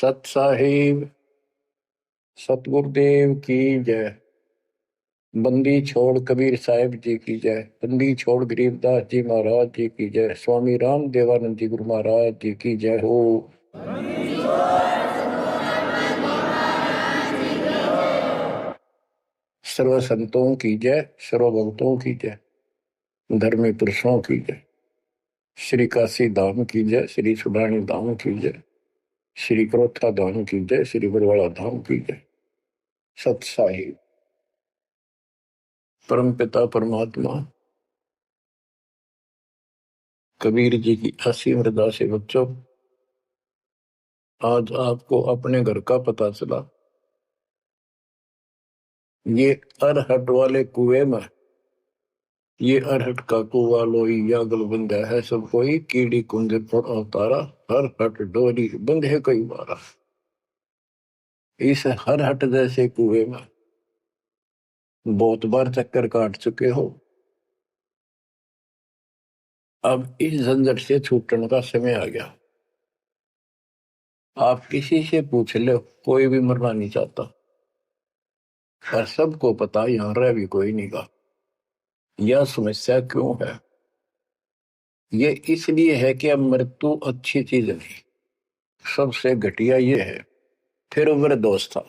सत साहिब सतगुरुदेव की जय। बंदी छोड़ कबीर साहिब जी की जय। बंदी छोड़ गरीबदास जी महाराज जी की जय। स्वामी राम देवानंद जी गुरु महाराज जी की जय हो। सर्व संतों की जय, सर्व भक्तों की जय, धर्मी पुरुषों की जय। श्री काशी धाम की जय, श्री सुडानी धाम की जय, श्री क्रोथा धाम की जय, श्री बरवाड़ा धाम की जय। सत साहिब परम पिता परमात्मा कबीर जी की असीम हृदय से बच्चों, आज आपको अपने घर का पता चला। ये अरहट वाले कुएं में, ये अरहट का कुआ लोई या गलबंद है सब कोई, कीड़ी कुंज पर अवतारा, हर हट डोरी बंधे कई बारा। इस हर हट जैसे कुएं में बहुत बार चक्कर काट चुके हो। अब इस झंझट से छूटने का समय आ गया। आप किसी से पूछ लो, कोई भी मरना नहीं चाहता, पर सबको पता यहां रह भी कोई नहीं का। यह समस्या क्यों है? ये इसलिए है कि अब मृत्यु अच्छी चीज नहीं, सबसे घटिया ये है। फिर उम्र दोस्त था,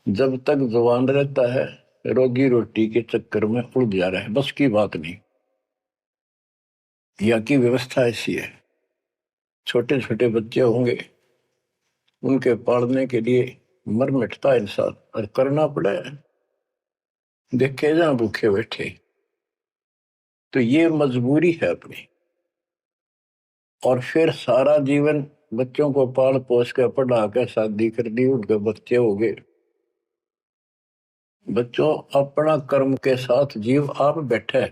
जब तक जवान रहता है रोजी रोटी के चक्कर में उड़ जा रहा है, बस की बात नहीं। यहाँ की व्यवस्था ऐसी है, छोटे छोटे बच्चे होंगे, उनके पालने के लिए मर मिटता इंसान, और करना पड़े। देखे जहां भूखे बैठे, तो ये मजबूरी है अपनी। और फिर सारा जीवन बच्चों को पाल पोस कर पढ़ा कर शादी कर दी, उनके बच्चे हो गए। बच्चों, अपना कर्म के साथ जीव आप बैठे।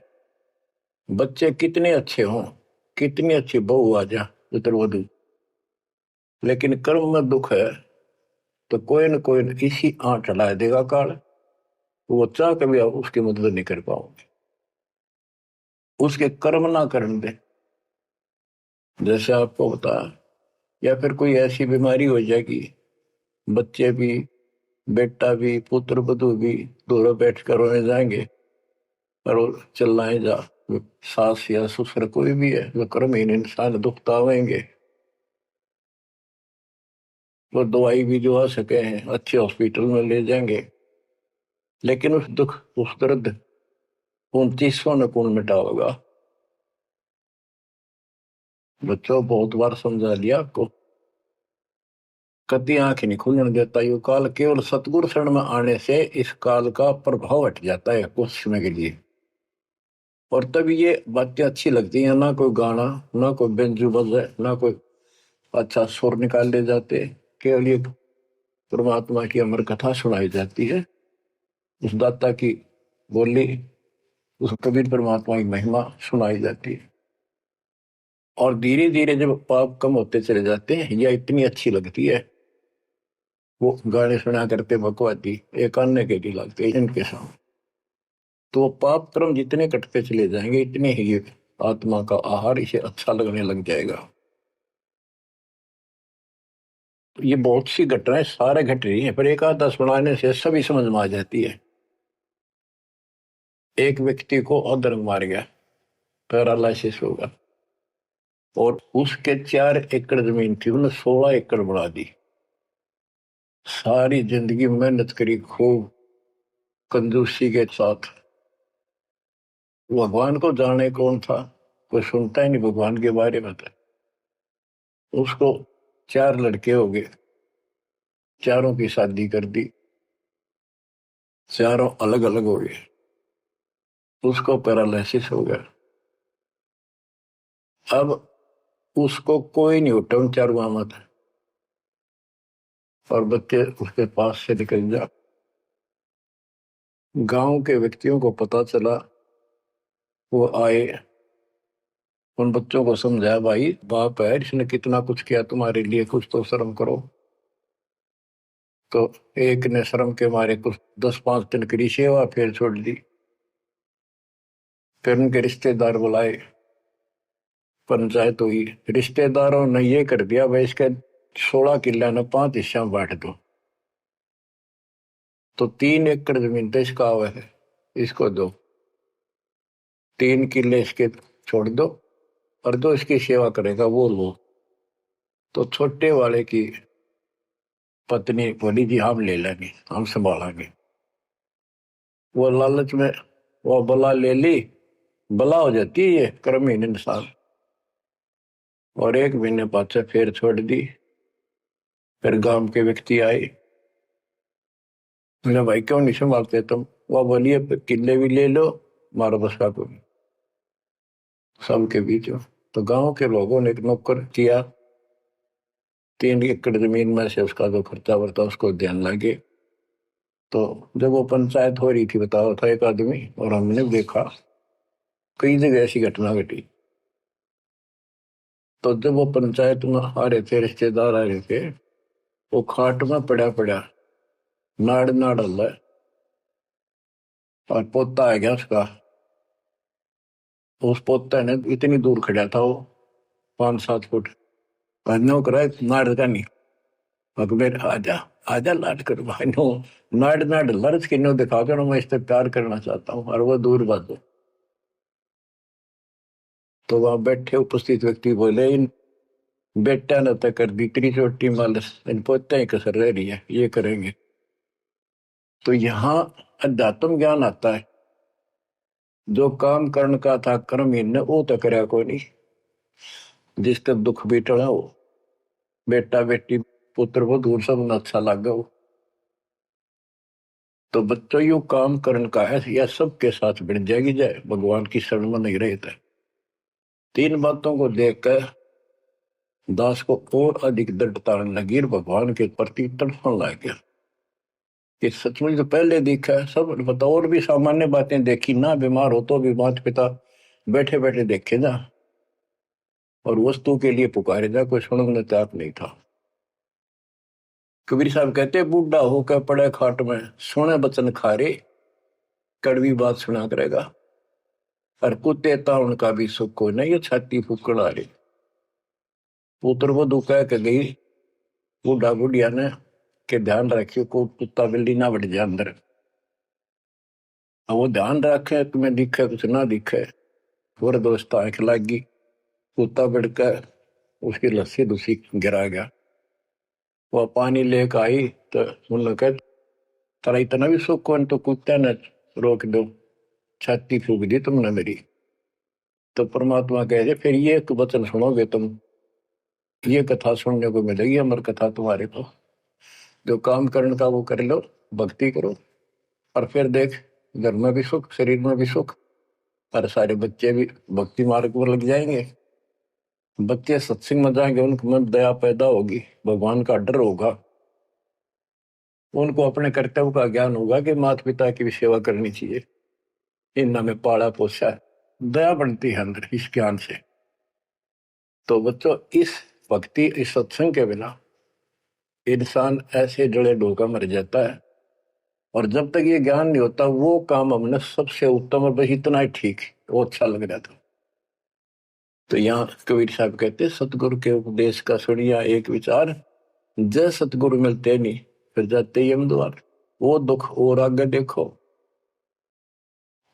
बच्चे कितने अच्छे हों, कितनी अच्छी बहू आ जा पुत्रवधू, लेकिन कर्म में दुख है तो कोई न कोई इसी आंट चला देगा काल। वो चाह कभी आप उसकी मदद नहीं कर पाओगे, उसके कर्म ना करने दे। जैसे आपको बताया, या फिर कोई ऐसी बीमारी हो जाएगी, बच्चे भी, बेटा भी, पुत्र वधू भी दोनों बैठ कर रोने जाएंगे, और वो चिल्लाए जा। सास या ससुर कोई भी है, वो कर्महीन इंसान दुखता आवेंगे। वो दवाई भी जो आ सके हैं अच्छे हॉस्पिटल में ले जाएंगे, लेकिन उस दुख उस दर्द 2900 ने कौन मिटा होगा? बच्चों, बहुत बार समझा लिया आपको, कभी आंख नहीं खुलने देता ये काल। केवल सतगुरु शरण में आने से इस काल का प्रभाव हट जाता है कुछ समय के लिए, और तब ये बातें अच्छी लगती हैं। ना कोई गाना, ना कोई बेंजू बजे, ना कोई अच्छा सुर निकाल ले जाते, केवल ये परमात्मा की अमर कथा सुनाई जाती है, उस दाता की बोली, उस कबीर परमात्मा की महिमा सुनाई जाती है। और धीरे धीरे जब पाप कम होते चले जाते हैं, यह इतनी अच्छी लगती है। वो गाने सुना करते भगवती एक अन्य के लिए लगते इनके सामने, तो वो पाप क्रम जितने कटते चले जाएंगे, इतने ही ये आत्मा का आहार इसे अच्छा लगने लग जाएगा। ये बहुत सी घटनाएं सारे घट रही हैं, पर एक आधा सुनाने से सभी समझ में आ जाती है। एक व्यक्ति को अधर्म मार गया, पैरालिसिस होगा, और उसके 4 एकड़ जमीन थी, उन्हें 16 एकड़ बढ़ा दी। सारी जिंदगी मेहनत करी खूब कंजूसी के साथ। भगवान को जाने कौन था, कोई सुनता ही नहीं भगवान के बारे में। था उसको 4 लड़के हो गए, चारों की शादी कर दी, चारों अलग अलग हो गए। उसको पैरालिसिस हो गया। अब उसको कोई नहीं उठा उन चारों मत, और बच्चे उसके पास से निकल जा। गांव के व्यक्तियों को पता चला, वो आए, उन बच्चों को समझाया, भाई बाप है, इसने कितना कुछ किया तुम्हारे लिए, कुछ तो शर्म करो। तो एक ने शर्म के मारे कुछ 10-5 दिन की सेवा फिर छोड़ दी। फिर उनके रिश्तेदार बुलाए, पंचायत हुई, रिश्तेदारों ने ये कर दिया भाई इसके 16 किले ने 5 हिस्सा में बांट दो। तो 3 एकड़ जमीन तो इसका हुआ है, इसको दो, 3 किले इसके छोड़ दो, और जो इसकी सेवा करेगा वो लो। तो छोटे वाले की पत्नी बोली जी हम ले लेंगे, हम संभालेंगे। वो लालच में वो बला ले ली, बला हो जाती है ये क्रमहीन इंसान, और 1 महीने बाद से फिर छोड़ दी। फिर गांव के व्यक्ति आए, बोले भाई क्यों नहीं संभालते तुम? वो बोलिए किले भी ले लो, मारो बस का कोई सबके बीच में। तो गांव के लोगों ने एक नौकर किया, 3 एकड़ जमीन में से उसका जो खर्चा वर्ता उसको ध्यान लगे। तो जब वो पंचायत हो रही थी, बताओ था एक आदमी, और हमने देखा कई जगह ऐसी घटना घटी। तो जब वो पंचायत में आ रहे थे, रिश्तेदार आ रहे थे, वो खाट में पड़ा पड़ा नाड़ नाड़ हल्ला, और पोता आ गया उसका। उस पोता ने इतनी दूर खड़ा था वो, 5-7 फुट, नो करा नाड़ का नहीं, अकबर आजा आजा लाड कर भाई नो, नाड़ नाड़ लर्ज की नो दिखा कर मैं इस पे प्यार करना चाहता हूँ, और वो दूर बात। तो वहां बैठे उपस्थित व्यक्ति बोले इन बेटा ने तय कर दी इतनी छोटी मालस, इन पोते ही कसर रह रही है, ये करेंगे। तो यहाँ अध्यात्म ज्ञान आता है। जो काम करण का था कर्म ने वो तो करया कोई नहीं, जिसका दुख भी टला हो, बेटा बेटी पुत्र वो दूर सब न अच्छा लगा हो। तो बच्चों यू काम करण का है, यह सबके साथ बढ़ जाएगी जाए, भगवान की शरण में नहीं रहता। 3 बातों को देखकर दास को और अधिक दृढ़ता लगी, भगवान के प्रति तड़पने लग गया कि सचमुच तो पहले देखा है सब पता, और भी सामान्य बातें देखी ना, बीमार हो तो भी माता पिता बैठे बैठे देखे जा, और वस्तु के लिए पुकारे जा, कोई सुनने तैयार नहीं था। कबीर साहब कहते बूढ़ा होकर पड़े खाट में, सुने बचन खारे, कड़वी बात सुना करेगा, और कुत्ते था उनका भी सुख को नहीं, ये छाती फूकड़ आ रही। पुत्र वो कह के गई बूढ़ा बुढ़िया ने के ध्यान रखियो को कुत्ता बिल्ली ना बढ़ जाए अंदर। अब वो ध्यान रखे तुम्हें दिखे कुछ ना दिखे, और दोस्त आंख लागी, कुत्ता बढ़कर उसकी लस्सी दूसरी गिरा गया। वो पानी लेकर आई तो उन्होंने कहा तेरा इतना भी सुख कौन, तो कुत्ते ने रोक दो, छाती फूक दी तुमने मेरी। तो परमात्मा कह रहे फिर ये एक वचन सुनोगे तुम, ये कथा सुनने को मिलेगी अमर कथा तुम्हारे को। जो काम करने का वो कर लो, भक्ति करो, और फिर देख घर में भी सुख, शरीर में भी सुख, और सारे बच्चे भी भक्ति मार्ग पर लग जाएंगे। बच्चे सत्संग में जाएंगे, उनके मन दया पैदा होगी, भगवान का डर होगा, उनको अपने कर्तव्य का ज्ञान होगा कि माता पिता की भी सेवा करनी चाहिए, इन्ना में पाला पोसा है, दया बनती है अंदर इस ज्ञान से। तो बच्चों इस भक्ति इस सत्संग के बिना इंसान ऐसे जड़े ढोका मर जाता है, और जब तक ये ज्ञान नहीं होता वो काम हमने सबसे उत्तम और बस इतना ही ठीक, वो अच्छा लग रहा था। तो यहाँ कबीर साहब कहते सतगुरु के उपदेश का सुनिया एक विचार, जय सतगुरु मिलते नहीं फिर जाते यम द्वार। वो दुख और आगे देखो,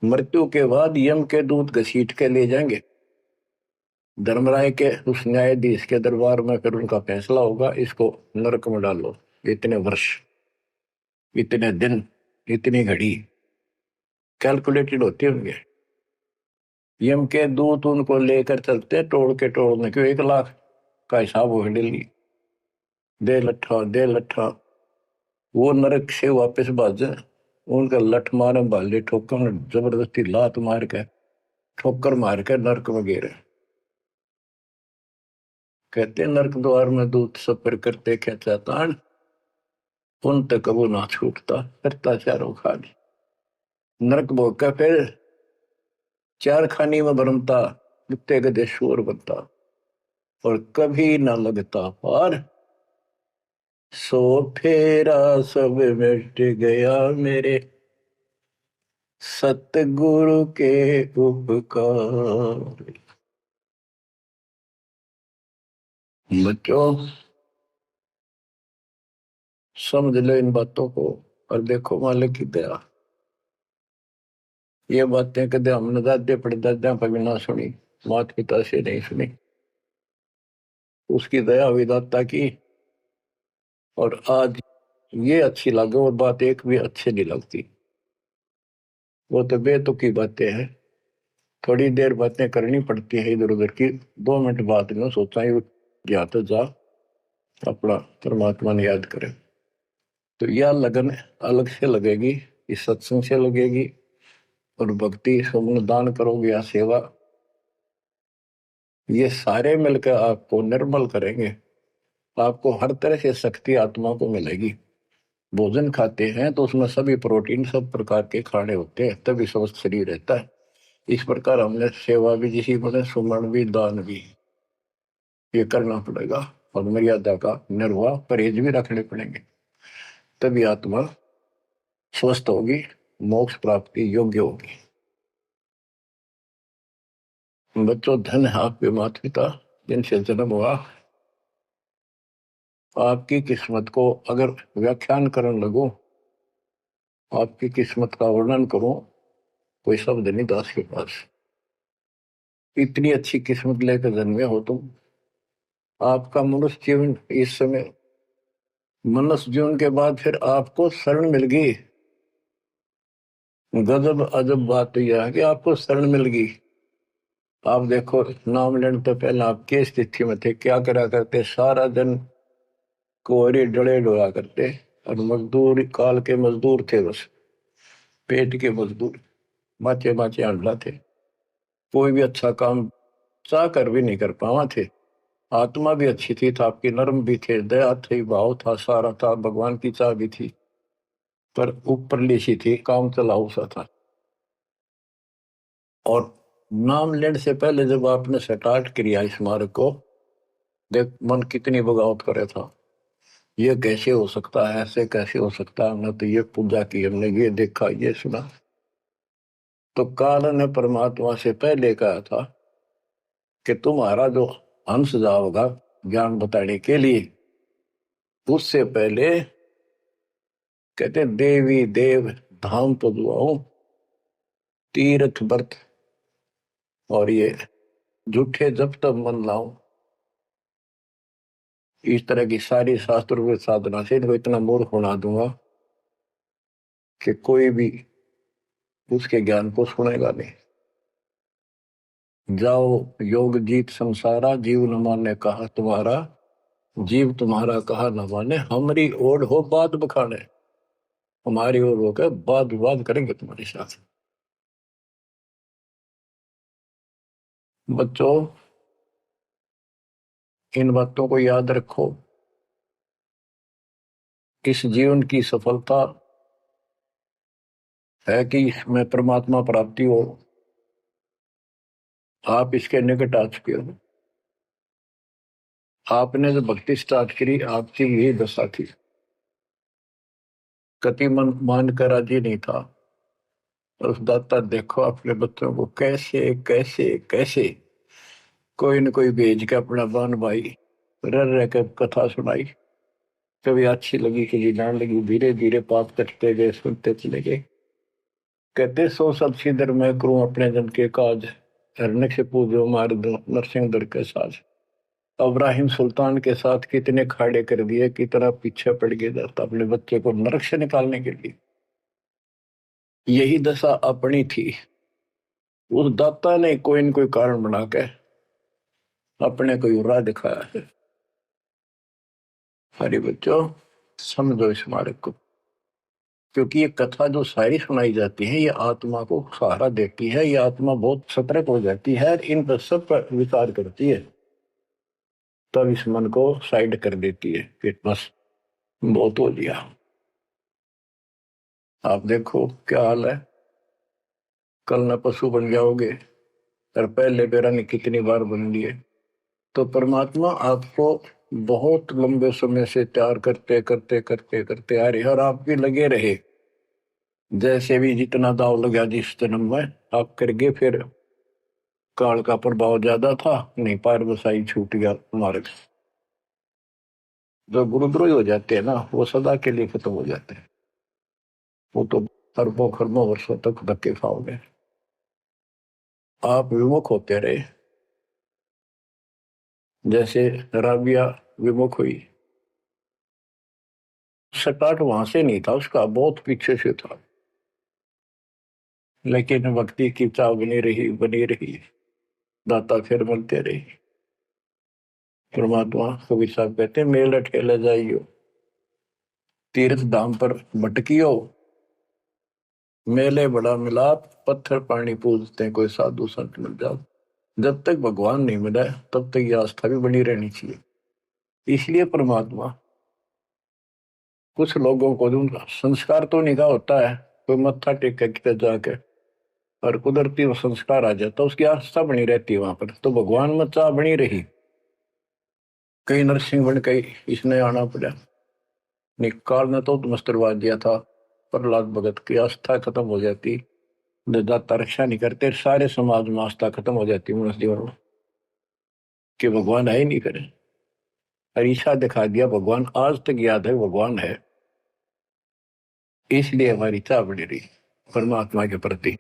मृत्यु के बाद यम के दूत घसीट के ले जाएंगे धर्मराय के उस न्यायाधीश के दरबार में, फिर उनका फैसला होगा इसको नरक में डालो, इतने वर्ष, इतने दिन, इतनी घड़ी कैलकुलेटेड होते होंगे। यम के दूत उनको लेकर चलते तोड़ के तोड़ने क्यों, 1 लाख का हिसाब हो डेली, दे लट्ठा दे लट्ठा, वो नरक से वापस भाजे, उनका लठ मारे भाले ठोकर, जबरदस्ती लात मार के ठोकर मार के नरक में गिरे। कहते नरक द्वार में दूत सफर करते क्या चातान, उन तक वो ना छूटता करता चारों खानी। नरक भोग का फिर 4 खानी में भरमता, कुत्ते गधे शोर बनता, और कभी ना लगता पार, सो फेरा सब मिट गया मेरे सतगुरु के उपकार। बच्चों समझ लो इन बातों को और देखो मालिक की दया। ये बातें कदे हमने दादे परदादा पर भी ना सुनी, माता पिता से नहीं सुनी। उसकी दया विदाता की। और आज ये अच्छी लगे और बात एक भी अच्छी नहीं लगती। वो तो बेतुकी बातें हैं। थोड़ी देर बातें करनी पड़ती है इधर उधर की। 2 मिनट बाद में सोचा ही जा तो जा अपना परमात्मा ने याद करे। तो यह लगन अलग से लगेगी, इस सत्संग से लगेगी। और भक्ति सुमन दान करोगे या सेवा, ये सारे मिलकर आपको निर्मल करेंगे। आपको हर तरह से शक्ति आत्मा को मिलेगी। भोजन खाते हैं तो उसमें सभी प्रोटीन सब प्रकार के खाने होते हैं, तभी स्वस्थ शरीर रहता है। इस प्रकार हमने सेवा भी जिसी बने, सुमन भी, दान भी, ये करना पड़ेगा। और मर्यादा का निर्वाह परहेज भी रखने पड़ेंगे, तभी आत्मा स्वस्थ होगी, मोक्ष प्राप्ति योग्य होगी। बच्चों धन है आपके माता पिता जिनसे जन्म हुआ। आपकी किस्मत को अगर व्याख्यान करने लगो, आपकी किस्मत का वर्णन करो, कोई शब्द नहीं दास के पास। इतनी अच्छी किस्मत लेकर जन्मे हो तुम। आपका मनुष्य जीवन इस समय, मनुष्य जीवन के बाद फिर आपको शरण मिल गई। गजब अजब बात यह है कि आपको शरण मिल गई। आप देखो नाम लेने तो पहले आप किस स्थिति में थे, क्या करा करते, सारा दिन कोहरे डले डोला करते और मजदूर काल के मजदूर थे, बस पेट के मजदूर, माचे माचे अंडला थे। कोई भी अच्छा काम चाह कर भी नहीं कर पावा थे। आत्मा भी अच्छी थी, था आपकी नर्म भी थे, दया थी, भाव था, सारा था, भगवान की चाह भी थी। पर ऊपरली सी थी, काम चलाऊ सा था। और नाम लेने से पहले जब आपने स्टार्ट किया इस मार्ग को, देख मन कितनी बगावत करे था। ये कैसे हो सकता है, ऐसे कैसे हो सकता है, हमने तो ये पूजा की, हमने ये देखा, ये सुना। तो काल ने परमात्मा से पहले कहा था कि तुम्हारा जो हंस जाओगा ज्ञान बताने के लिए, उससे पहले कहते देवी देव धाम तो दुआओ, तीर्थ व्रत और ये झूठे जब तब मन लाओ। इस तरह की सारी शास्त्र साधना से इनको इतना मूर्ख बना दूंगा कि कोई भी उसके ज्ञान को सुनेगा नहीं। जाओ योग जीत संसारा, जीव न माने कहा तुम्हारा, जीव तुम्हारा कहा न माने, हमारी ओर हो बात बखाने। हमारी ओर होकर बात विवाद करेंगे तुम्हारे साथ। बच्चों इन बातों को याद रखो। इस जीवन की सफलता है कि इसमें परमात्मा प्राप्ति हो। आप इसके निकट आ चुके हो। आपने जो भक्ति स्टार्ट करी, आपकी यही दशा थी। कति मन मान कर राजी नहीं था। और उस दाता देखो अपने बच्चों को कैसे कैसे कैसे कोई न कोई भेज के अपना बहन भाई रह रह कर कथा सुनाई। कभी अच्छी लगी, कभी ना लगी, धीरे धीरे पाप कटते गए, सुनते चले गए। कहते सो सब सिदर मैं करूं अपने जन के काज, हरने से पूजो मार दो नरसिंह दर के साज। इब्राहिम सुल्तान के साथ कितने खाड़े कर दिए, कितना पीछे पड़ गया जाता अपने बच्चे को नरक से निकालने के लिए। यही दशा अपनी थी। उस दाता ने कोई न कोई कारण बना के अपने को राह दिखाया है। हरे बच्चों समझो इस मार्ग को, क्योंकि ये कथा जो सारी सुनाई जाती है, ये आत्मा को सहारा देती है। ये आत्मा बहुत सतर्क हो जाती है, इन पर सब पर विचार करती है, तब इस मन को साइड कर देती है कि बस बहुत हो लिया। आप देखो क्या हाल है, कल न पशु बन जाओगे और पहले बेरा ने कितनी बार बन लिए। तो परमात्मा आपको बहुत लंबे समय से तैयार करते करते करते करते आ रहे, और आप भी लगे रहे। जैसे भी जितना दाव लगा जिस जन्म में आप करके, फिर काल का प्रभाव ज्यादा था, नहीं पार बसाई छूट गया मार्ग। जो गुरुद्रोही हो जाते हैं ना, वो सदा के लिए खत्म हो जाते हैं। वो तो अरबों खरबों वर्षों तक धक्के खाओगे। आप विमुख होते रहे, जैसे राबिया विमुख हुई। स्टार्ट वहां से नहीं था उसका, बहुत पीछे से था, लेकिन भक्ति की चाह बनी रही। दाता फिर मिलते रहे। परमात्मा कबीर साहब कहते हैं, मेल अठेले जाइयो, तीर्थ धाम पर भटकियो, मेले बड़ा मिलाप, पत्थर पानी पूजते हैं, कोई साधु संत मिल जाओ। जब तक भगवान नहीं मिला तब तक ये आस्था भी बनी रहनी चाहिए। इसलिए परमात्मा कुछ लोगों को जो संस्कार तो निकाह होता है, कोई मत्था टेक के जाके और कुदरती वो संस्कार आ जाता, उसकी आस्था बनी रहती है वहां पर, तो भगवान में चाह बनी रही। कई नरसिंह बन गई, इसने आना पड़ा। निकाल ने तो मस्टरवा दिया था, प्रहलाद भगत की आस्था खत्म हो जाती, दाता रक्षा नहीं करते, सारे समाज में आस्था खत्म हो जाती मनुष्य जीवन में, कि भगवान है ही नहीं करे। अरीसा दिखा दिया, भगवान आज तक याद है भगवान है, इसलिए हमारी चाह बनी रही परमात्मा के प्रति।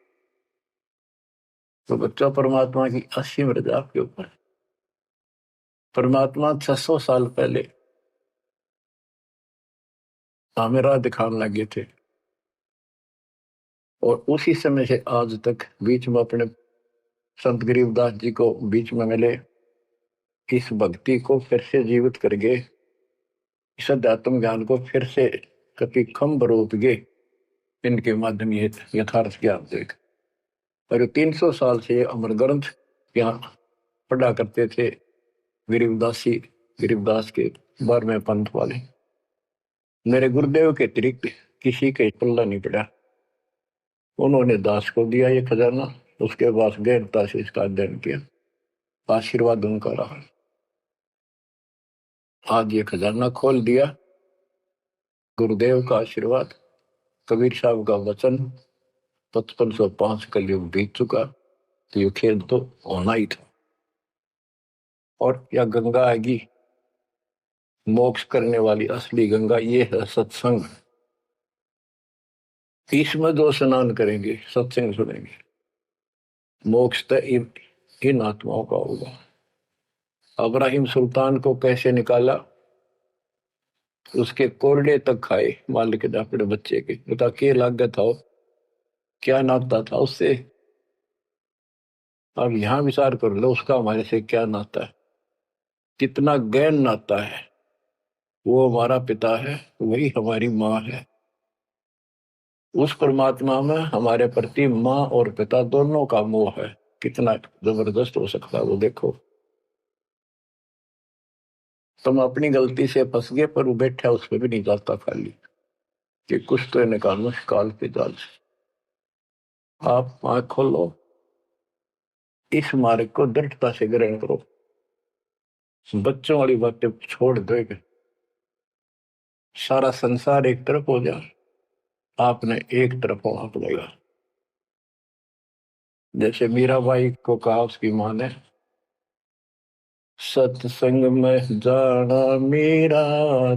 तो बच्चा परमात्मा की असीम रजा आपके ऊपर। परमात्मा 600 साल पहले हमें राह दिखाने लगे थे, और उसी समय से आज तक बीच में अपने संत गरीबदास जी को बीच में मिले, इस भक्ति को फिर से जीवित करके, इस अध्यात्म ज्ञान को फिर से कभी खम्भ रूप गे, इनके माध्यम ये यथार्थ ज्ञान देख। और 300 साल से अमर ग्रंथ यहाँ पढ़ा करते थे गरीबदासी, गरीबदास के 12वें पंथ वाले। मेरे गुरुदेव के अतिरिक्त किसी के पल्ला नहीं पड़ा। उन्होंने दास को दिया ये खजाना, उसके बाद गहनता से इसका अध्ययन किया, आशीर्वाद उनका रहा। आज ये खजाना खोल दिया, गुरुदेव का आशीर्वाद, कबीर साहब का वचन, 5505 कलयुग बीत चुका, तो ये खेल तो होना ही था। और या गंगा आएगी, मोक्ष करने वाली असली गंगा ये है सत्संग। इसमें जो स्नान करेंगे, सत्संग सुनेंगे, मोक्ष तो इन आत्माओं का होगा। अब्राहिम सुल्तान को कैसे निकाला, उसके कोरडे तक खाए मालिक ने अपने बच्चे के, बता के लागत था, क्या नाता था उससे। अब यहां विचार कर लो, उसका हमारे से क्या नाता है, कितना गहन नाता है। वो हमारा पिता है, वही हमारी माँ है। उस परमात्मा में हमारे प्रति माँ और पिता दोनों का मोह है, कितना जबरदस्त हो सकता है वो देखो। तुम अपनी गलती से फंस गए, पर वो बैठा उस पर भी नहीं जाता खाली, कि कुछ तो निकालो काल के जाल से। आप आंख खोलो, इस मार्ग को दृढ़ता से ग्रहण करो, बच्चों वाली बातें छोड़ दो। सारा संसार एक तरफ हो जाए, आपने एक तरफ होना पड़ेगा। जैसे मीराबाई को कहा उसकी मां ने, सत्संग में जाना मेरा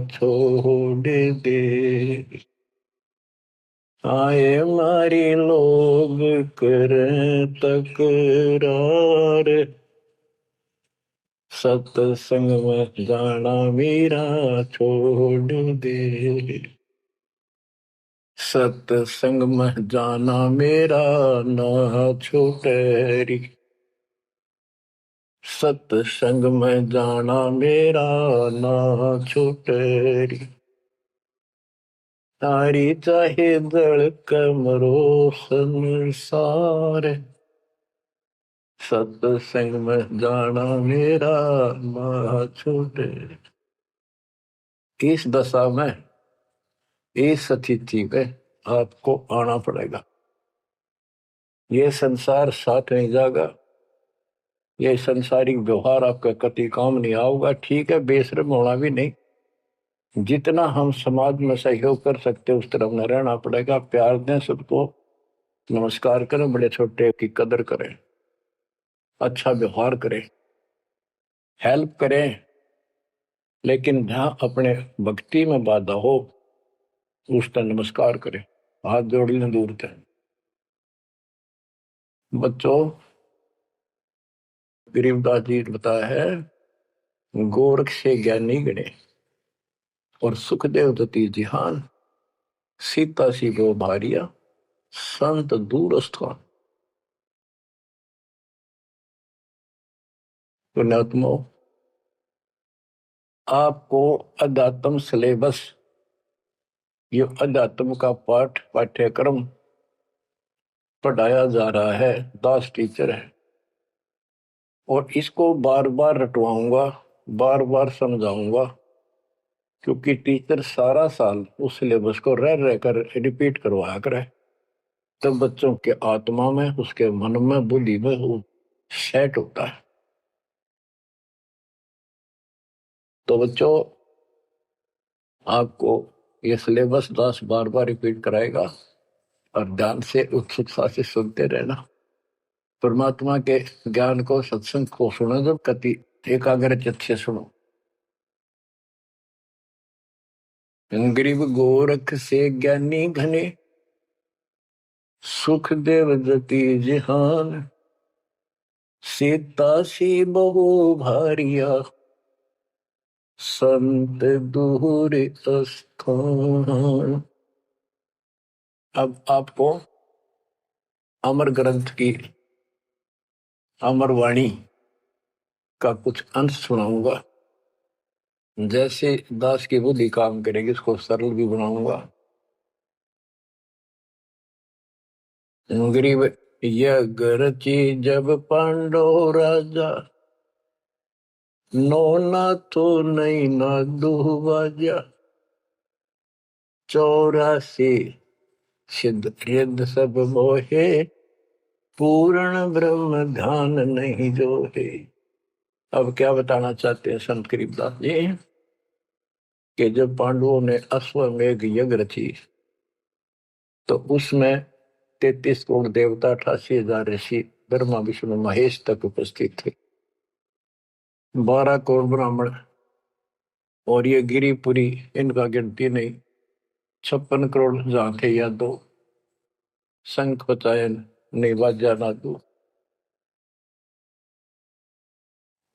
छोड़ दे, आए मारी लोग कर तकरार, सत्संग में जाना मेरा छोड़ दे, सत्संग में जाना मेरा ना छूटे, सत्संग में जाना मेरा ना छूटे, तारी चाहे दल कमरो संसार, सत्संग में जाना मेरा ना छूटे। इस दशा में, इस स्थिति में आपको आना पड़ेगा। ये संसार साथ नहीं जाएगा, ये संसारिक व्यवहार आपका कति काम नहीं आऊगा। ठीक है, बेशर्म होना भी नहीं, जितना हम समाज में सहयोग कर सकते उस तरफ में रहना पड़ेगा। प्यार दें सबको, नमस्कार करें, बड़े छोटे की कदर करें, अच्छा व्यवहार करें, हेल्प करें, लेकिन जहां अपने भक्ति में बाधा हो उसका नमस्कार करे, हाथ जोड़ लें दूर थे। बच्चों, गरीबदास जी ने बताया है, गोरख से ज्ञानी गणे और सुखदेव दती जिहान, सीता सी गो भारिया संत दूर स्थान। पुण्यात्मो, आपको अध्यात्म सिलेबस, ये अध्यात्म का पाठ्यक्रम पढ़ाया जा रहा है, दास टीचर है, और इसको बार बार रटवाऊंगा, बार बार समझाऊंगा, क्योंकि टीचर सारा साल उस सिलेबस को रह रह कर रिपीट करवाया करे, तब बच्चों के आत्मा में, उसके मन में, बुद्धि में वो सेट होता है। तो बच्चों, आपको ये सिलेबस दास बार बार रिपीट कराएगा और ध्यान से उत्सुकता से सुनते रहना। परमात्मा के ज्ञान को, सत्संग को सुनो, जब कति एकाग्र चित्त से सुनो। गरीब गोरख से ज्ञानी घने, सुख देव जति जिहान, सीता सी बहु भारिया संत दूर स्थान। अब आपको अमर ग्रंथ की अमर वाणी का कुछ अंश सुनाऊंगा। जैसे दास की बुद्धि काम करेगी, इसको सरल भी बनाऊंगा। गरीब यज्ञ जब पांडव राजा, नो ना तो नहीं ना दुबाजा, 84 सिद्ध रिद्ध सब मोहे, पूर्ण ब्रह्म ध्यान नहीं जो है। अब क्या बताना चाहते हैं संत गरीबदास जी, कि जब पांडवों ने अश्वमेघ यज्ञ रची, तो उसमें 33 करोड़ देवता, 88,000 ऋषि, ब्रह्मा विष्णु महेश तक उपस्थित थे, 12 करोड़ ब्राह्मण, और ये गिरिपुरी, इनका गिनती नहीं, 56 करोड़ जहां थे या दो, शंख बचायन नहीं बाजा ना दो।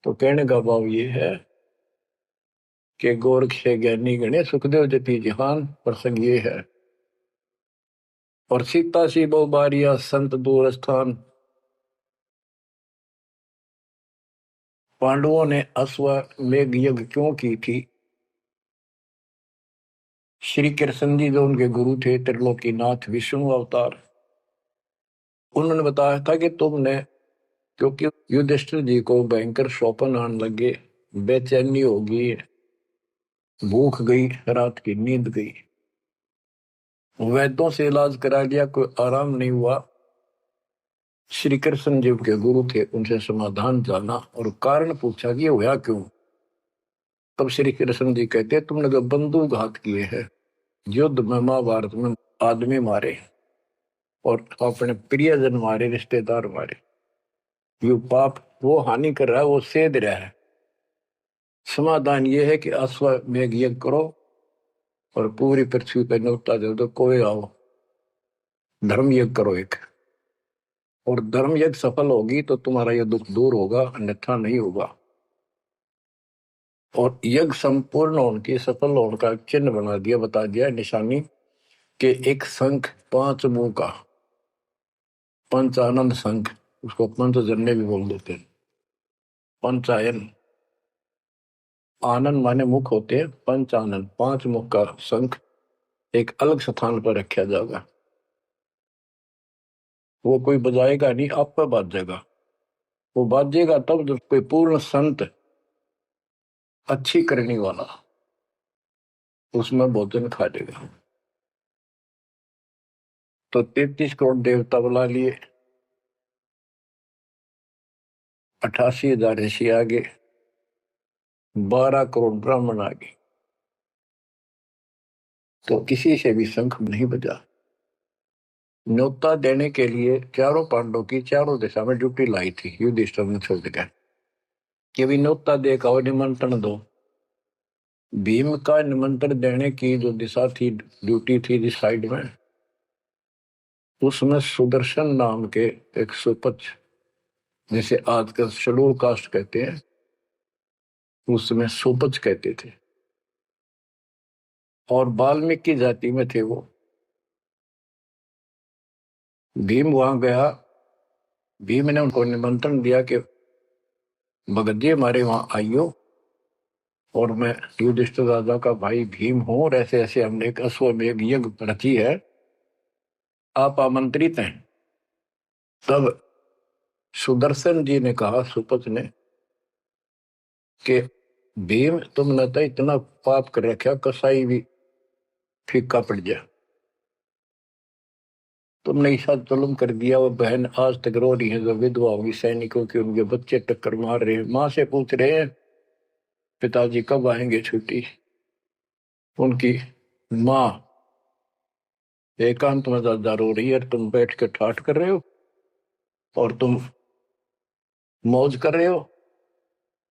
तो कहने का भाव ये है कि गोरख से ज्ञानी गणे, सुखदेव जति जिहान, प्रसंग ये है। और सीता सी बहु बारिया संत दूर स्थान। पांडवों ने अश्वमेघ यज्ञ क्यों की थी? श्री कृष्ण जी जो उनके गुरु थे, त्रिलोकीनाथ विष्णु अवतार, उन्होंने बताया था कि तुमने, क्योंकि युधिष्ठिर जी को भयंकर स्वप्न आने लगे, बेचैनी होगी, भूख गई, रात की नींद गई, वैद्यों से इलाज करा लिया, कोई आराम नहीं हुआ। श्री कृष्ण जी के गुरु थे, उनसे समाधान जाना और कारण पूछा कि ये हुआ क्यों। तब श्री कृष्ण जी कहते, तुमने जो बंदूकघात किए हैं, युद्ध में, महाभारत में आदमी मारे और अपने प्रियजन मारे, रिश्तेदार मारे, ये पाप वो हानि कर रहा है, वो सेध रहा है। समाधान ये है कि अश्वमेघ यज्ञ करो और पूरी पृथ्वी पर न्योता दे दो, कोई आओ, धर्म यज्ञ करो एक, और धर्म यज्ञ सफल होगी तो तुम्हारा यह दुख दूर होगा, अन्यथा नहीं होगा। और यज्ञ संपूर्ण होने की, सफल होने का चिन्ह बना दिया, बता दिया निशानी, कि एक शंख 5 मुंह का, पंचानन शंख, उसको पंचजन्य भी बोल देते हैं। पंचायन, आनंद माने मुख होते हैं, पंचानन 5 मुख का शंख एक अलग स्थान पर रखा जाएगा। वो कोई बजाएगा नहीं, आप पर बाजेगा। वो बाजेगा तब जब कोई पूर्ण संत, अच्छी करने वाला उसमें भोजन खा लेगा। तो 33 करोड़ देवता बुला लिए, 88,000 ऋषि आगे, 12 करोड़ ब्राह्मण आगे, तो किसी से भी शंख नहीं बजा। न्योता देने के लिए चारों पांडवों की चारों दिशा में ड्यूटी लाई थी, युधिष्ठिर ने छोड़ दिया कि भी न्योता दे का निमंत्रण दो। भीम का निमंत्रण देने की जो दिशा थी, ड्यूटी थी जिस साइड में, उसमें सुदर्शन नाम के एक सुपच, जिसे आजकल शेड्यूल कास्ट कहते हैं, उसमें सुपच कहते थे, और वाल्मीकि जाति में थे वो। भीम वहां गया। भीम ने उनको निमंत्रण दिया कि भगत जी हमारे वहां आइयो, और मैं युधिष्ठिर राजा का भाई भीम हूं, और ऐसे ऐसे हमने एक अश्वमेध यज्ञ रची है, आप आमंत्रित हैं। तब सुदर्शन जी ने कहा, सुपच ने, कि भीम तुमने तो इतना पाप कर रखा, कसाई भी फीका पड़ गया, तुमने ऐसा जुल्म कर दिया। वो बहन आज तक रो रही है, जो विधवा होगी सैनिकों की, उनके बच्चे टक्कर मार रहे हैं, माँ से पूछ रहे हैं पिताजी कब आएंगे छुट्टी। उनकी माँ एकांत में ज्यादा रो रही है, तुम बैठ के ठाठ कर रहे हो और तुम मौज कर रहे हो,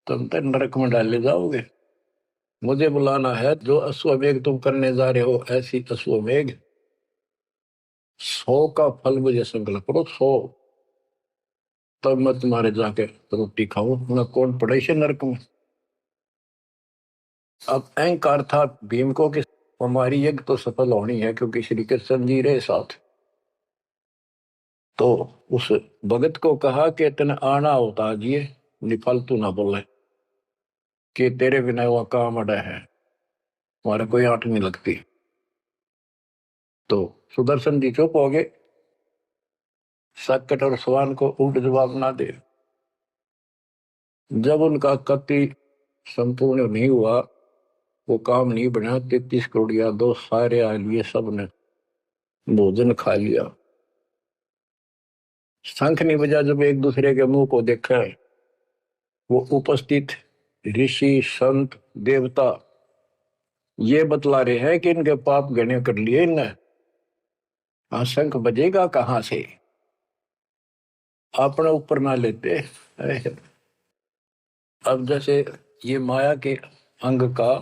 तुम तो नरक में डाले जाओगे। मुझे बुलाना है, जो अश्वमेघ तुम करने जा रहे हो, ऐसी अश्वमेघ 100 का फल मुझे संकल्प करो, 100, तब मैं तुम्हारे जाके रोटी खाऊं, मैं कौन पड़े से नरक में। अब अहंकार था भीम को कि हमारी यज्ञ तो सफल होनी है, क्योंकि श्री कृष्ण जी रहे साथ। तो उस भगत को कहा कि तेने आना होता जी, निफालतू ना बोले, कि तेरे बिना वो काम अड़ा है, हमारे कोई आंट नहीं लगती। तो सुदर्शन जी चुप हो गए, सकट और सवान को उल्ट जवाब ना दे। जब उनका कति संपूर्ण नहीं हुआ, वो काम नहीं बना, 33 करोड़ यादव सारे आ लिए, सब ने भोजन खा लिया, शंख नहीं बजा। जब एक दूसरे के मुंह को देखा, वो उपस्थित ऋषि संत देवता ये बतला रहे हैं कि इनके पाप गणे कर लिए इनने। हाँ, शंख बजेगा कहां से, अपने ऊपर ना लेते। अब जैसे ये माया के अंग का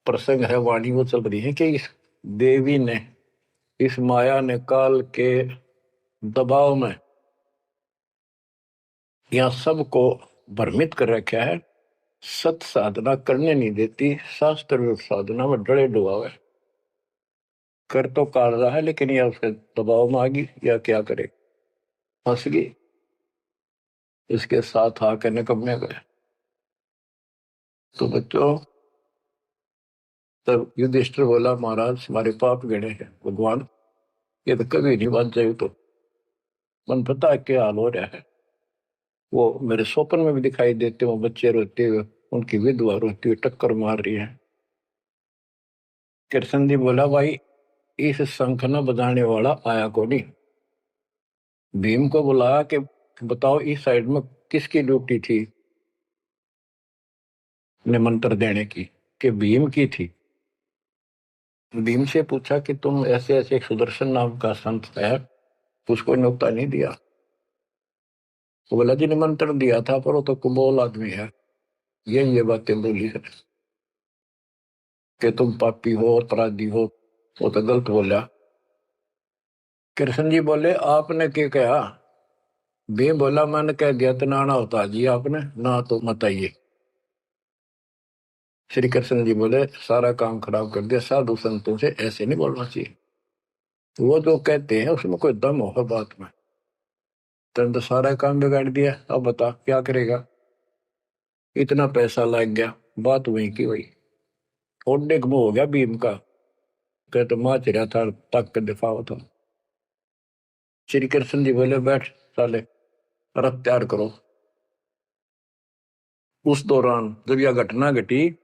प्रसंग है, वाणी वो चल रही है कि इस देवी ने, इस माया ने काल के दबाव में यहाँ सबको भ्रमित कर रखा है, सत साधना करने नहीं देती, शास्त्र साधना में डरे डुबावे, कर तो काट रहा है, लेकिन या उसके दबाव में आ गई या क्या करे, फंस गई, इसके साथ आकर निकम्मे गए। तो बच्चों, तब युधिष्ठिर बोला, महाराज हमारे पाप गणे हैं, भगवान ये तो कभी नहीं बात जाए। तो मन पता है क्या हाल हो रहा है, वो मेरे स्वप्न में भी दिखाई देते, वो बच्चे रोते हुए, उनकी विधवा रोती हुई टक्कर मार रही है। कृष्ण जी बोला, भाई इस शंख न बजाने वाला आया को नहीं। भीम को बुलाया कि बताओ इस साइड में किसकी ड्यूटी थी निमंत्रण देने की, कि भीम की थी। भीम से पूछा कि तुम ऐसे ऐसे एक सुदर्शन नाम का संत है, उसको न्योता नहीं दिया। वो बोला, जी निमंत्रण दिया था, पर वो तो कुबोल आदमी है, ये बातें बोली है कि तुम पापी हो, अपराधी हो, वो तो गलत बोला। कृष्ण जी बोले, आपने क्या कहा। भीम बोला, मैंने कह दिया तो नाना होता जी, आपने ना तो मत आइए। श्री कृष्ण जी बोले, सारा काम खराब कर दिया, साधु संतों से ऐसे नहीं बोलना चाहिए, वो जो कहते हैं उसमें कोई दम होगा बात में। तुम तो सारा काम बिगाड़ दिया, अब बता क्या करेगा। इतना पैसा लग गया, बात वही की वही, ओडे मुंह हो गया भीम का, कहते माँ चिरा था, तक के दिफा था। श्री कृष्ण जी बोले, बैठ साले, रथ तैयार करो। उस दौरान जब यह घटना घटी,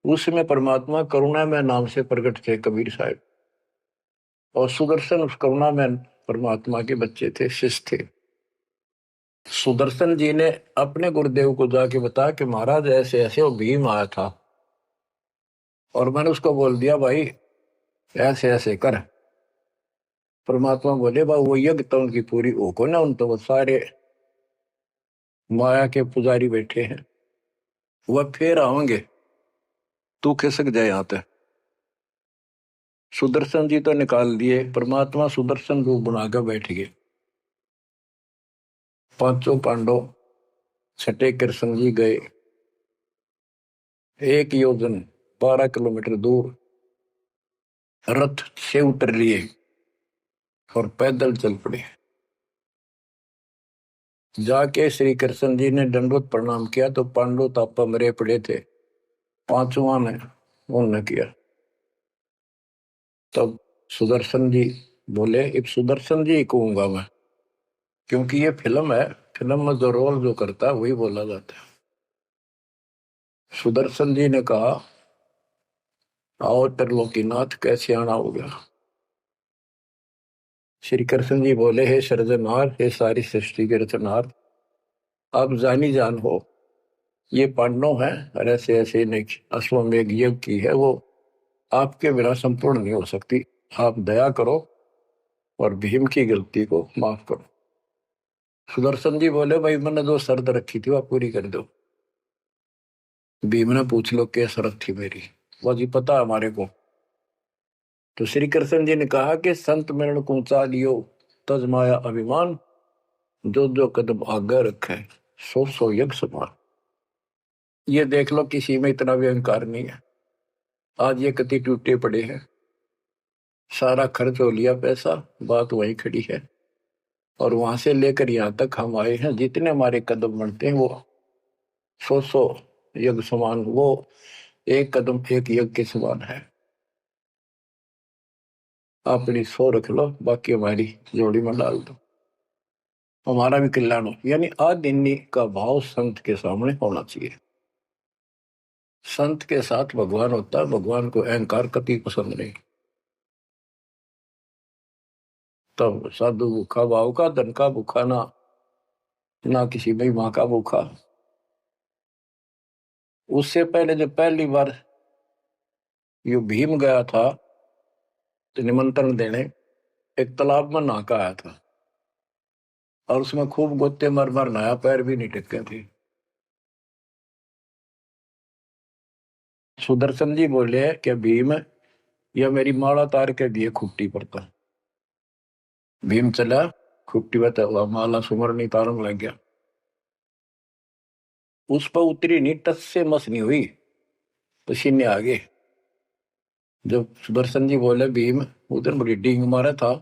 उसमें परमात्मा करुणा में नाम से प्रकट थे कबीर साहब, और सुदर्शन उस करुणा में परमात्मा के बच्चे थे, शिष्य थे। सुदर्शन जी ने अपने गुरुदेव को जाके बताया कि महाराज ऐसे ऐसे वो भीम आया था, और मैंने उसको बोल दिया भाई ऐसे ऐसे कर। परमात्मा बोले, बा वो यज्ञ तो उनकी पूरी हो को ना, उन तो वो सारे माया के पुजारी बैठे हैं, वह फिर आओगे, तू खिसक जाए यहाँ पे। सुदर्शन जी तो निकाल दिए, परमात्मा सुदर्शन रूप बनाकर बैठ गए। पांचों पांडव छठे कृष्ण जी गए, 1 योजन 12 किलोमीटर दूर रथ से उतर लिए और पैदल चल पड़े। जाके श्री कृष्ण जी ने दंडवत प्रणाम किया तो पांडव तापा मरे पड़े थे, पांचवा ने उन्होंने किया। तब सुदर्शन जी बोले, अब सुदर्शन जी कहूंगा मैं, क्योंकि ये फिल्म है, फिल्म में जो रोल जो करता है वही बोला जाता है। सुदर्शन जी ने कहा, आओ त्रिलोकीनाथ, कैसे आना हो गया। श्री कृष्ण जी बोले, हे सृजनहार, हे सारी सृष्टि के रचनहार, आप जानी जान हो, ये पांडव है और ऐसे ऐसे अश्वमेघ यज्ञ की है, वो आपके बिना संपूर्ण नहीं हो सकती। आप दया करो और भीम की गलती को माफ करो। सुदर्शन जी बोले, भाई मैंने जो शर्त रखी थी वह पूरी कर दो। भीम ने पूछ लो क्या शर्त थी मेरी, वो जी पता हमारे को। तो श्री कृष्ण जी ने कहा कि संत मरण को ऊंचा लियो, तज माया अभिमान, जो जो कदम आगे रखे, सो सो यज्ञ समान। ये देख लो, किसी में इतना भी अहंकार नहीं है। आज ये कति टूटे पड़े हैं, सारा खर्च हो लिया पैसा, बात वहीं खड़ी है। और वहां से लेकर यहाँ तक हम आए हैं, जितने हमारे कदम बढ़ते हैं वो सौ यज्ञ समान, वो एक कदम एक यज्ञ के समान है। अपनी 100 रख लो, बाकी हमारी जोड़ी में डाल दो, हमारा भी कल्याण हो। यानी आदिन्य का भाव संत के सामने होना चाहिए। संत के साथ भगवान होता है, भगवान को अहंकार कति पसंद नहीं। तब साधु भूखा भाव का, धन का भूखा ना, ना किसी में माँ का भूखा। उससे पहले जब पहली बार यो भीम गया था तो निमंत्रण देने, एक तालाब में नहा का आया था और उसमें खूब गोते मर मर नहाया, पैर भी नहीं टिके थे। सुदर्शन जी बोले कि भीम, यह मेरी माला तार के दिए खुट्टी पर था। भीम चला, खुट्टी पर हुआ माला सुमरनी तारन लग गया। उस पर उतरी नहीं, टस से मस नहीं हुई, पसीने आ गए। जब सुदर्शन जी बोले, भीम उधर बड़ी डींग मारा था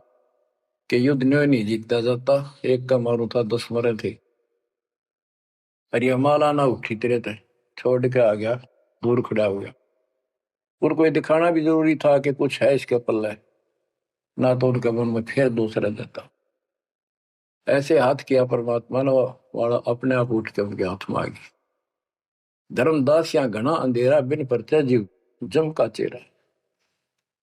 कि युद्ध नहीं जीता जाता, एक का मारू था 10 मरे थे। अरे माला ना उठी तेरे थे, छोड़ के आ गया, दूर खड़ा हो गया। और कोई दिखाना भी जरूरी था कि कुछ है इसके पल्ले, ना तो उनके मन में फिर दूसरा देता। ऐसे हाथ किया परमात्मा ने, वाला अपने आप उठ के उनके हाथ में आ गई। धर्मदास या घना अंधेरा, बिन परचा जीव जम का चेहरा।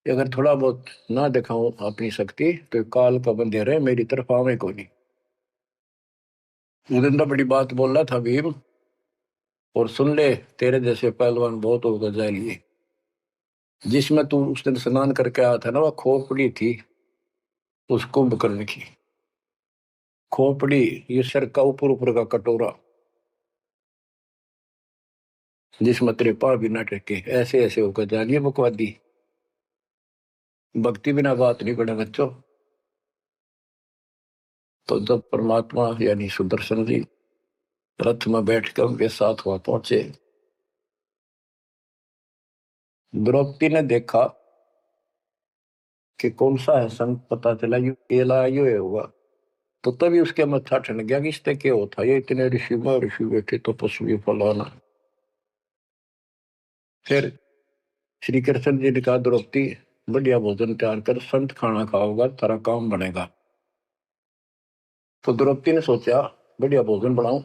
अगर थोड़ा बहुत ना दिखाऊं अपनी शक्ति तो काल का बंधेरे मेरी तरफ आवे को नहीं। उस दिन तो बड़ी बात बोल रहा था भीम, और सुन ले, तेरे जैसे पहलवान बहुत होगा जाए लिए। जिसमें तू उस दिन स्नान करके आया था ना, वह खोपड़ी थी उस कुंभकर्ण की। खोपड़ी, ये सर का ऊपर ऊपर का कटोरा, जिसमें तेरे पा भी ना टेके, ऐसे ऐसे होकर जानिए बकवादी। भक्ति बिना बात नहीं बने बच्चों। तो जब परमात्मा यानी सुदर्शन जी रथ में बैठकर उनके साथ वहां पहुंचे, द्रौपदी ने देखा कि कौन सा है संत, पता चला यू केला यू है होगा। तो तभी उसके मत्था ठन गया कि इससे क्या होता, ये इतने ऋषि में ऋषि बैठे तपस्वी फलाना। फिर श्री कृष्ण जी ने कहा, द्रौपदी बढ़िया भोजन तैयार कर, संत खाना खाओगा तेरा काम बनेगा। तो द्रौपदी ने सोचा, बढ़िया भोजन बनाऊं,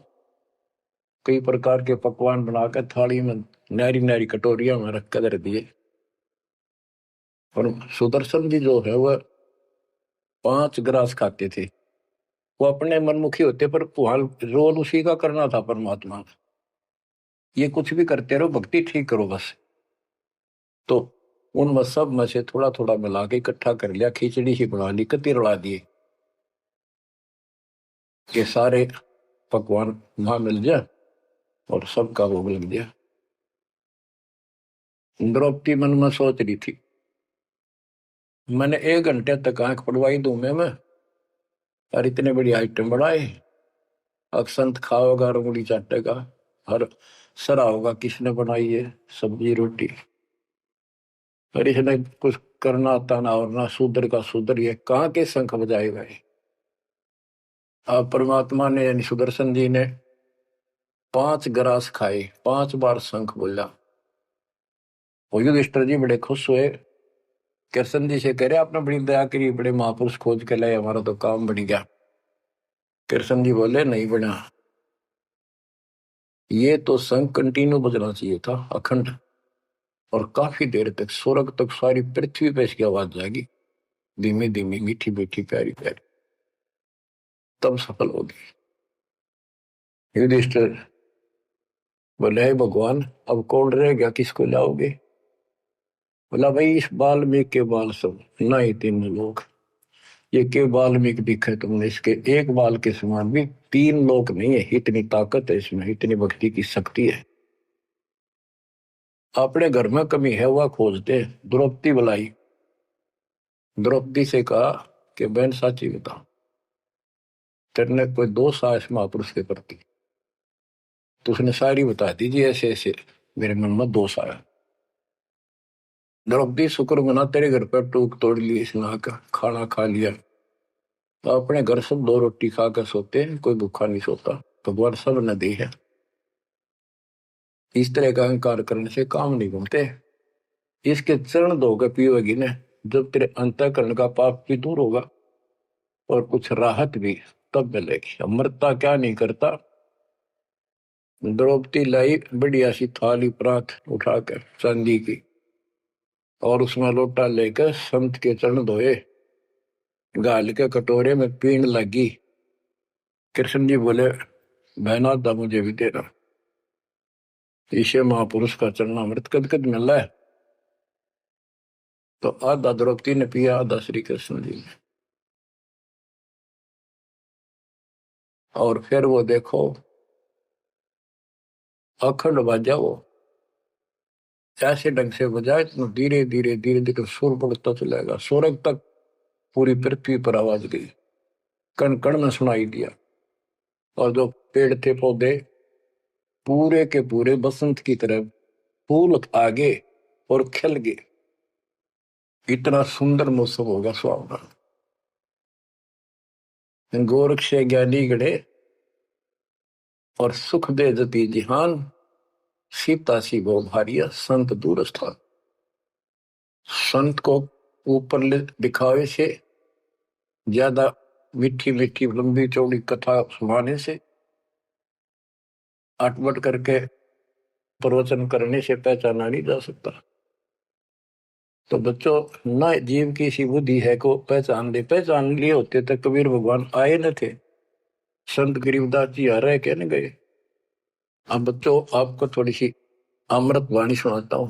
कई प्रकार के पकवान बनाकर थाली में नारी नारी कटोरिया में रख कर दिए। और सुदर्शन जी जो है वह 5 ग्रास खाते थे। वो अपने मनमुखी होते, पर रोल उसी का करना था परमात्मा। ये कुछ भी करते रहो, भक्ति ठीक करो बस। तो उन सब में से थोड़ा थोड़ा मिला के इकट्ठा कर लिया, खिचड़ी ही बना ली, कति रला दिए कि सारे पकवान वहां मिल जाए और सबका भोग लग गया। द्रौपदी मन में सोच रही थी, मैंने 1 घंटे तक आंख पड़वाई दूं मैं और इतने बड़ी आइटम बढ़ाए। अक्षंत खाओगा, रंगुली चाटेगा, हर सरा होगा किसने बनाई है सब्जी रोटी। और इसने कुछ करना आता ना, और ना शूद्र का शूद्र, ये कहाँ के शंख बजाएगा ये। अब परमात्मा ने यानी सुदर्शन जी ने 5 ग्रास खाए, 5 बार शंख बोला। वो युधिष्ठिर जी बड़े खुश हुए, कृष्ण जी से कह रहे आपने बड़ी दया करी, बड़े महापुरुष खोज के लाए, हमारा तो काम बन गया। कृष्ण जी बोले नहीं बना, ये तो शंख कंटिन्यू बजना चाहिए था, अखंड, और काफी देर तक स्वर्ग तक सारी पृथ्वी पे इसकी आवाज जाएगी, धीमी धीमी मीठी मीठी प्यारी प्यारी, तब सफल होगी। युधिष्ठिर बोले हे भगवान, अब कौन रह गया, किसको लाओगे। बोला भाई इस वाल्मीकि के बाल सब ना ही 3 लोग, ये के वाल्मीकि दिखे तुमने, इसके एक बाल के समान भी 3 लोग नहीं है, इतनी ताकत है इसमें, इतनी भक्ति की शक्ति है। अपने घर में कमी है वह खोजते। द्रौपदी बुलाई, द्रौपदी से कहा कि बहन साची बता, तेरे कोई दोष आया इस महापुरुष के प्रति, तो उसने सारी बता दीजिए, ऐसे ऐसे मेरे मन में दोष आया। द्रौपदी शुक्र मना तेरे घर पर टूक तोड़ ली, स्नाह का खाना खा लिया, तो अपने घर सब 2 रोटी खा कर सोते हैं, कोई भूखा नहीं सोता, भगवान सब ने दी है। इस तरह का अहंकार करने से काम नहीं घूमते। इसके चरण धोकर पियोगी ने, जब तेरे अंतःकरण का पाप भी दूर होगा और कुछ राहत भी तब मिलेगी। अमरता क्या नहीं करता। द्रौपदी लाई बढ़िया सी थाली परात उठाकर चांदी की, और उसमें लोटा लेकर संत के चरण धोए, गाल के कटोरे में पीण लगी। कृष्ण जी बोले बहना दा मुझे भी देना, ईशे महापुरुष का चरणामृत कद कद मिल रहा है। तो आधा द्रौपदी ने पिया, आधा श्री कृष्ण जी ने। और फिर वो देखो अखंड बाजा, वो ऐसे ढंग से बजाए तो धीरे धीरे धीरे धीरे सुर बढ़ता चलेगा, स्वर्ग तक पूरी पृथ्वी पर आवाज गई, कण कण में सुनाई दिया। और जो पेड़ थे पौधे पूरे के पूरे बसंत की तरह फूल आगे और खिल गए, इतना सुंदर मौसम होगा सुहावना। गोरख से ज्ञानी गढ़े और सुख दे जती जिहान, सीता सी वो भारिया संत दूर स्थान। संत को ऊपर दिखावे से ज्यादा मीठी मीठी लंबी चौड़ी कथा सुनाने से, अटपट करके प्रवचन करने से पहचाना नहीं जा सकता। तो बच्चों, न जीव की सी बुद्धि है को पहचान ले, पहचान लिए होते तक कबीर भगवान आए न थे, संत गरीबदास जी आ रहे कहने गए। अब बच्चों आपको थोड़ी सी अमृत वाणी सुनाता हूं।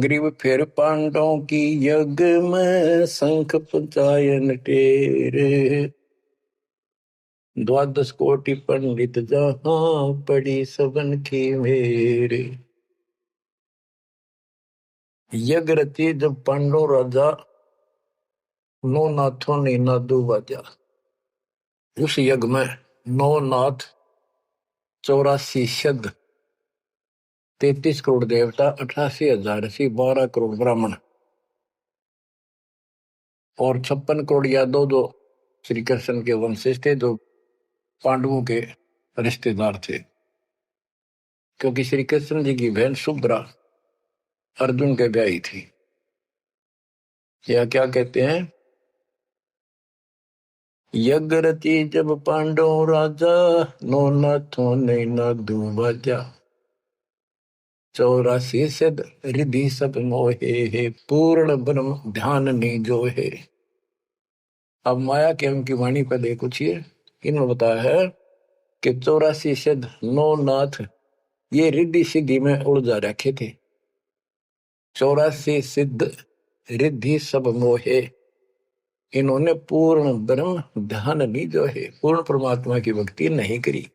ग्रीव फिर पांडवों की यज्ञ में शंख पंचायन टेरे, 12 कोटि पंडित जहां पड़ी सबन की मेरे। यज्ञ रची जब पांडव राजा, नौ नाथों ने नादू बाजा। उस यज्ञ में 9 नाथ, 84 सिद्ध, 33 करोड़ देवता, 88,000 ऋषि, 12 करोड़ ब्राह्मण और 56 करोड़ यादव, जो श्री कृष्ण के वंशज थे, जो पांडवों के रिश्तेदार थे। क्योंकि श्री कृष्ण जी की बहन सुभद्रा अर्जुन के ब्याही थी। या क्या कहते हैं, यज्ञ रची जब पांडव राजा, नौ नाथों ने नादू बाजा। 84 सिद्ध रिधि सब मोहे, पूर्ण ब्रह्म ध्यान नहीं जो है। अब माया के अंक की वाणी पर देखो, इन्होंने बताया है कि 84 सिद्ध 9 नाथ ये रिद्धि सिद्धि में उलझा रखे थे। 84 सिद्ध रिद्धि सब मोहे, इन्होंने पूर्ण ब्रह्म ध्यान नहीं जो है, पूर्ण परमात्मा की भक्ति नहीं करी।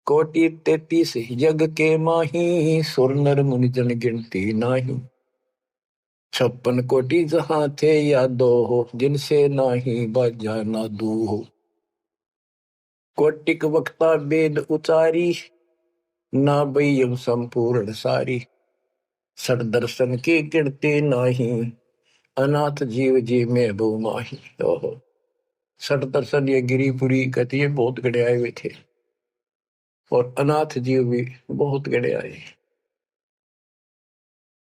कोटि 33 जग के माही, सुर नर मुनि जन गिनती नाही। 56 कोटि जहां थे यादो हो, जिनसे नाही बाजा नादू हो। कोटिक वक्ता वेद उचारी, ना बयम संपूर्ण सारी। सर दर्शन की गिनती नाही, अनाथ जीव जी में बो माही। ओहो, सठ दर्शन ये गिरिपुरी कहती है बहुत गड़े आए हुए थे, और अनाथ जीव भी बहुत गड़े आए।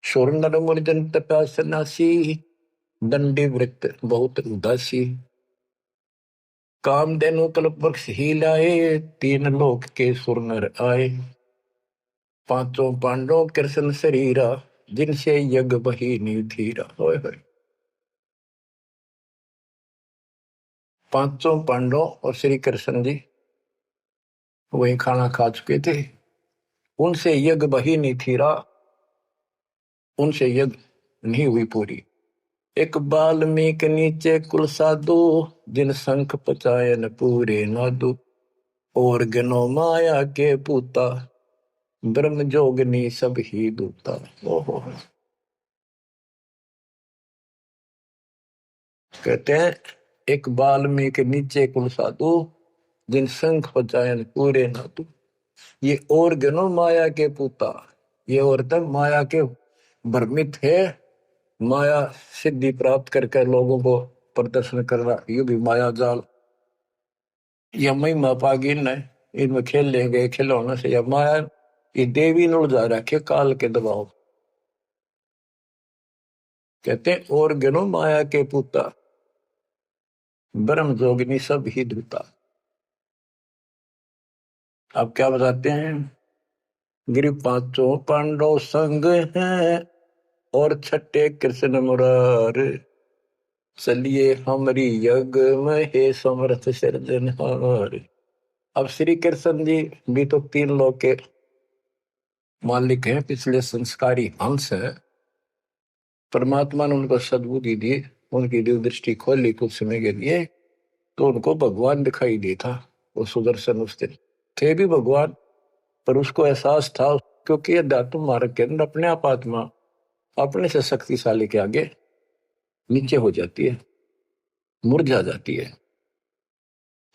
सुर नर मुनि जन तपा सन्यासी, दंडी वृत्त बहुत उदासी। कामधेनु कल्प वृक्ष ही लाए, तीन लोक के सुर नर आए। पांचों पांडव कृष्ण शरीरा, जिनसे यज्ञ बही निधीरा। होय होय, पांचों पांडव और श्री कृष्ण जी वही खाना खा चुके थे, उनसे यज्ञ बही नहीं थीरा, उनसे यज्ञ नहीं हुई पूरी। एक बाल्मीक नीचे कुल साधु, जिन शंख पचायन पूरे नादु। और गनो माया के पूता, ब्रह्म जोगनी सब ही दूता। ओहो, कहते हैं एक बाल्मीक नीचे कुल साधु, जिन शंख पचायन पूरे नादु। ये और गनो माया के पूता, ये औरतें माया के भ्रमित है। माया सिद्धि प्राप्त करके लोगों को प्रदर्शन करना, ये भी माया जाल। या महिमा पागी न, इनमें खेल लेंगे खिलौने से, या माया ये देवी न उलझा रखे काल के दबाव। कहते और गनो माया के पूता, ब्रह्म जोगिनी सब ही दूता। आप क्या बताते हैं? गिरि पांचों पांडव संग हैं, और छठे कृष्ण मुरार। चलिए हमारी यज्ञ में हे समर्थ सिरजनहार। अब श्री कृष्ण जी भी तो तीन लोक के मालिक हैं, पिछले संस्कारी हंस है। परमात्मा ने उनको सद्बुद्धि दी, उनकी दिव्य दृष्टि खोली कुछ समय के लिए, तो उनको भगवान दिखाई दे था। वो सुदर्शन उस दिन थे भी भगवान, पर उसको एहसास था, क्योंकि अध्यात्म मार्ग के अंदर अपने आप आत्मा अपने से शक्तिशाली के आगे नीचे हो जाती है, मुरझा जाती है।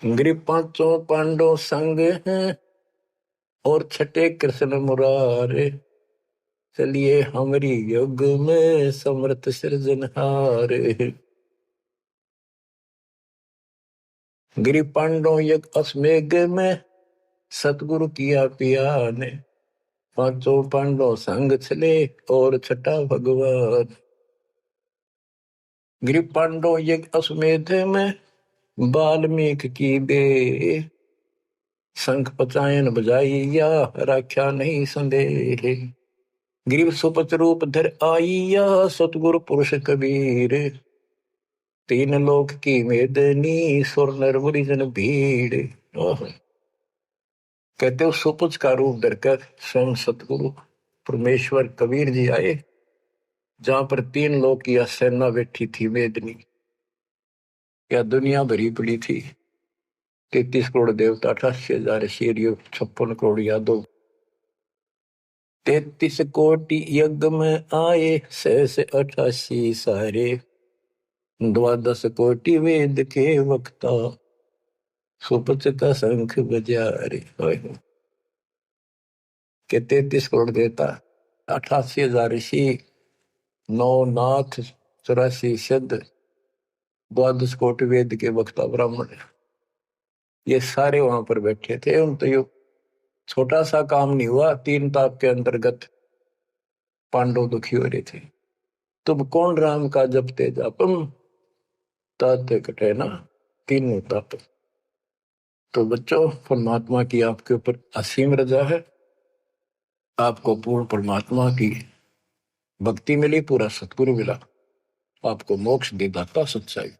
गिरि पांचों पांडव संग हैं, और छठे कृष्ण मुरारे। चलिए हमारी युग में समर्थ सृजनहार। गिरि पांडव यज्ञ अश्वमेघ में, सतगुरु किया पिया ने। पांचों पांडव संग चले, और छठा भगवान। गिरि पांडव यज्ञ अश्वमेध में, वाल्मीकि की बे। शंख पचायन बजाइया, राख्या नहीं संदेह। गिरिव सुपच रूप धर आइया, सतगुरु पुरुष कबीर। तीन लोक की मेदनी, सुर नर मुनि जन भीड़। कहते हो सुपच का रूप धरकर स्वयं सतगुरु परमेश्वर कबीर जी आए, जहां पर तीन लोक की सेना बैठी थी मेदनी। या दुनिया भरी पड़ी थी, 33 करोड़ देवता, 88,000 शेरियो, 56 करोड़ यादव। 33 कोटि यज्ञ में आए, 688 सारे। 12 कोटि वेद के वक्ता, सुपच का शंख बजा रे। के 33 करोड़ देवता, 88,000 ऋषि, 9 नाथ, 84 सिद्ध, 12 कोटि वेद के वक्ता ब्राह्मण, ये सारे वहां पर बैठे थे। उन तो ये छोटा सा काम नहीं हुआ, 3 ताप के अंतर्गत पांडव दुखी हो रहे थे। तुम कौन राम का जपते जापम, ताते कटे ना तीनों ताप। तो बच्चों, परमात्मा की आपके ऊपर असीम रजा है। आपको पूर्ण परमात्मा की भक्ति मिली, पूरा सतगुरु मिला, आपको मोक्ष दे दाता सच्चाई।